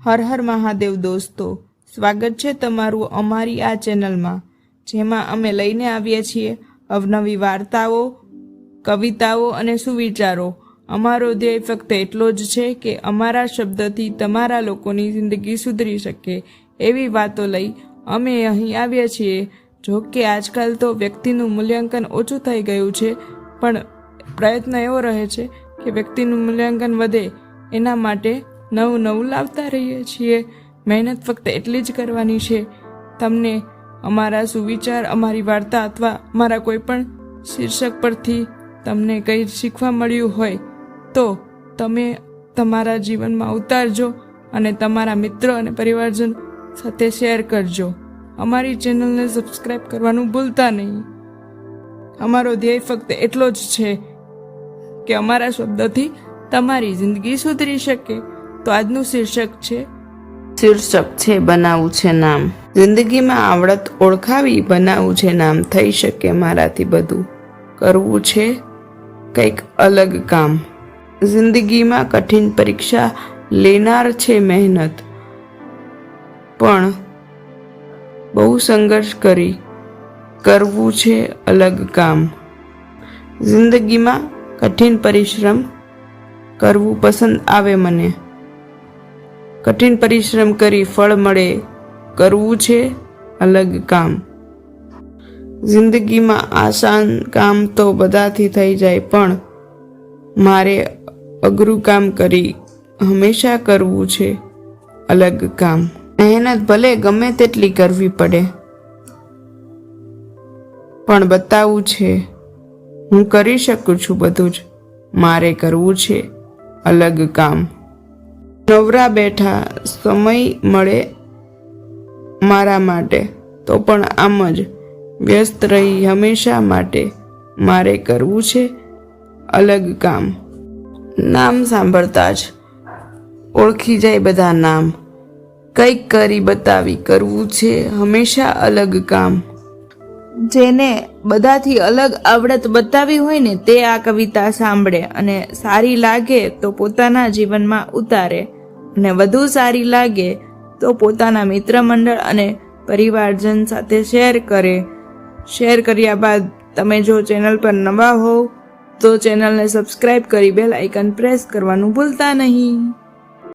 હર હર મહાદેવ દોસ્તો, સ્વાગત છે તમારું અમારી આ ચેનલમાં, જેમાં અમે લઈને આવીએ છીએ અવનવી વાર્તાઓ, કવિતાઓ અને સુવિચારો. અમારો ધ્યેય ફક્ત એટલો જ છે કે અમારા શબ્દથી તમારા લોકોની જિંદગી સુધરી શકે એવી વાતો લઈ અમે અહીં આવ્યા છીએ. જો કે આજકાલ તો વ્યક્તિનું મૂલ્યાંકન ઓછું થઈ ગયું છે, પણ પ્રયત્ન એવો રહે છે કે વ્યક્તિનું મૂલ્યાંકન વધે. એના માટે નવું લાવતા રહીએ છીએ. મહેનત ફક્ત એટલી જ કરવાની છે. તમને અમારા સુવિચાર, અમારી વાર્તા અથવા અમારા કોઈ પણ શીર્ષક પરથી તમને કંઈ શીખવા મળ્યું હોય તો તમે તમારા જીવનમાં ઉતારજો અને તમારા મિત્રો અને પરિવારજન સાથે શેર કરજો. અમારી ચેનલને સબસ્ક્રાઈબ કરવાનું ભૂલતા નહીં. અમારો ધ્યેય ફક્ત એટલો જ છે કે અમારા શબ્દોથી તમારી જિંદગી સુધરી શકે. તો આજનું શીર્ષક છે બનાવવું છે નામ. જિંદગીમાં આવડત ઓળખાવી બનાવવું છે નામ. થઈ શકે મારાથી બધું, કરવું છે કંઈક અલગ કામ. જિંદગીમાં કઠિન પરીક્ષા લેનાર છે મહેનત, પણ બહુ સંઘર્ષ કરી કરવું છે અલગ કામ. જિંદગીમાં કઠિન પરિશ્રમ કરવું પસંદ આવે મને. કઠિન પરિશ્રમ કરી ફળ મળે, કરવું છે અલગ કામ. જિંદગીમાં આસાન કામ તો બધાથી થઈ જાય, પણ મારે અઘરું કામ કરી હંમેશા કરવું છે અલગ કામ. મહેનત ભલે ગમે તેટલી કરવી પડે, પણ બતાવવું છે હું કરી શકું છું બધું જ. મારે કરવું છે અલગ કામ. નવરા બેઠા સમય મળે મારા માટે તો પણ આમ જ વ્યસ્ત રહી હંમેશા માટે. મારે કરવું છે અલગ કામ. નામ સાંભળતા જ ઓળખી જાય બધા નામ. કંઈક કરી બતાવી કરવું છે હંમેશા અલગ કામ. જેને બધાથી અલગ આવડત બતાવી હોય ને તે આ કવિતા સાંભળે અને સારી લાગે તો પોતાના જીવનમાં ઉતારે, અને વધુ સારી લાગે તો પોતાના મિત્ર મંડળ અને પરિવારજન સાથે શેર કરે. શેર કર્યા બાદ તમે જો ચેનલ પર નવા હોવ તો ચેનલને સબસ્ક્રાઈબ કરી બેલ આઇકન પ્રેસ કરવાનું ભૂલતા નહીં.